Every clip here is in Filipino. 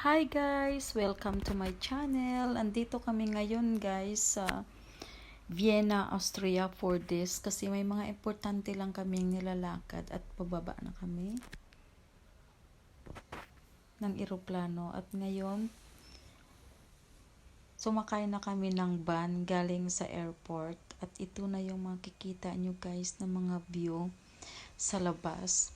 Hi guys! Welcome to my channel. Andito kami ngayon guys sa Vienna, Austria for this kasi may mga importante lang kaming nilalakad at pababa na kami ng eroplano at ngayon sumakay na kami ng van galing sa airport at ito na yung makikita nyo guys na mga view sa labas.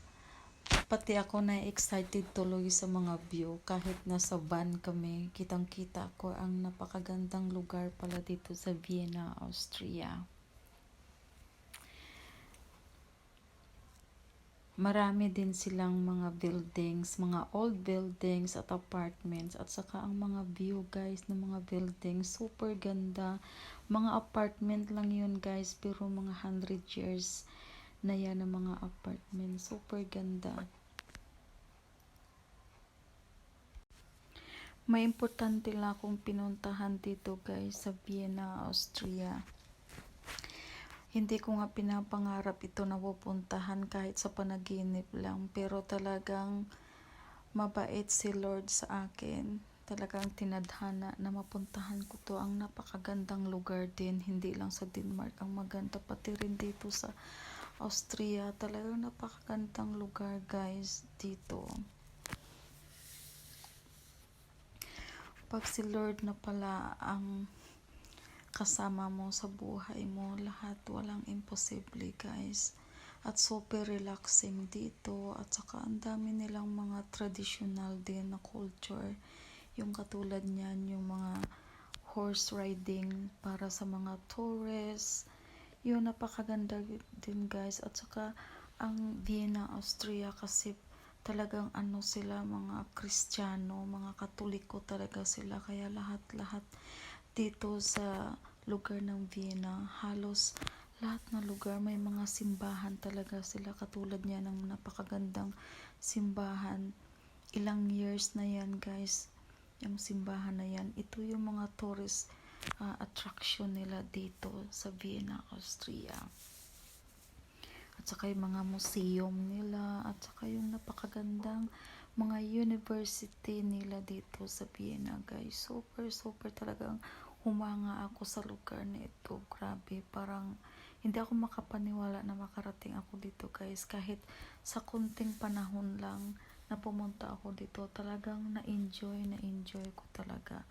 Pati ako na excited tuloy sa mga view kahit nasa van kami. Kitang-kita ko ang napakagandang lugar pala dito sa Vienna, Austria. Marami din silang mga buildings, mga old buildings at apartments at saka ang mga view guys ng mga buildings super ganda. Mga apartment lang yun guys pero mga 100 years na yan ang mga apartment. Super ganda. May importante lang akong pinuntahan dito guys sa Vienna, Austria. Hindi ko nga pinapangarap ito na pupuntahan kahit sa panaginip lang. Pero talagang mabait si Lord sa akin. Talagang tinadhana na mapuntahan ko to. Ang napakagandang lugar din. Hindi lang sa Denmark ang maganda. Pati rin dito sa Austria. Talagang napakagandang lugar guys dito. Pag si Lord na pala ang kasama mo sa buhay mo, lahat walang imposible guys. At super relaxing dito at saka ang dami nilang mga traditional din na culture. Yung katulad niyan, yung mga horse riding para sa mga tourists. Yun, napakaganda din guys. At saka ang Vienna, Austria kasi talagang ano sila, mga Kristiyano, mga Katoliko talaga sila. Kaya lahat-lahat dito sa lugar ng Vienna, halos lahat na lugar may mga simbahan talaga sila. Katulad niya ng napakagandang simbahan. Ilang years na yan guys, yung simbahan na yan. Ito yung mga tourist attraction nila dito sa Vienna, Austria. At saka yung mga museum nila, at saka yung napakagandang mga university nila dito sa Vienna guys. Super talagang humanga ako sa lugar na ito. Grabe, parang hindi ako makapaniwala na makarating ako dito guys. Kahit sa kunting panahon lang na pumunta ako dito, talagang na-enjoy ko talaga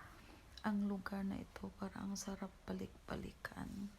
ang lugar na ito. Parang ang sarap balik-balikan.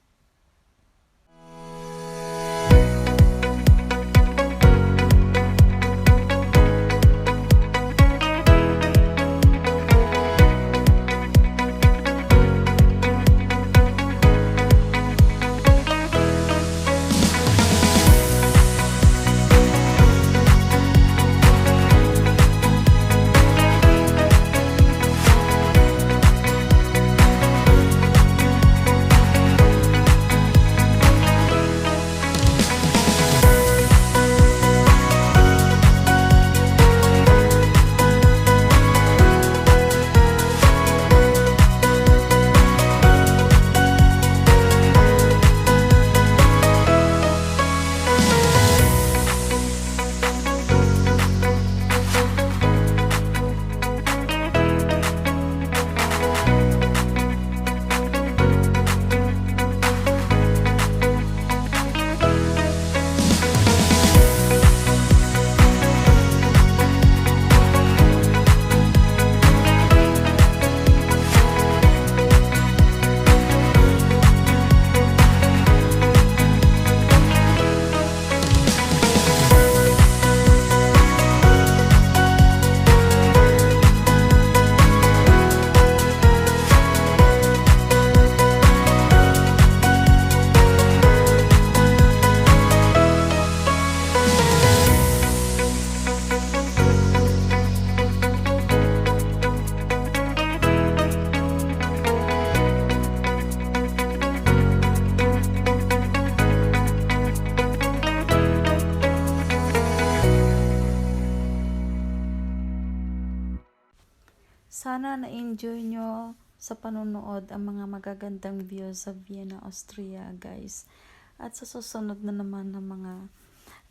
Sana na-enjoy nyo sa panonood ang mga magagandang views sa Vienna, Austria guys. At sa susunod na naman ng mga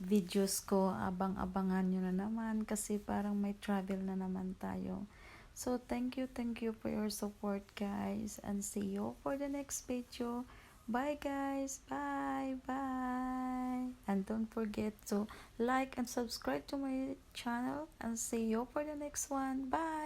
videos ko, abang-abangan nyo na naman kasi parang may travel na naman tayo So thank you for your support, guys, and see you for the next video. Bye, guys. Bye, bye. And don't forget to like and subscribe to my channel, and see you for the next one. Bye.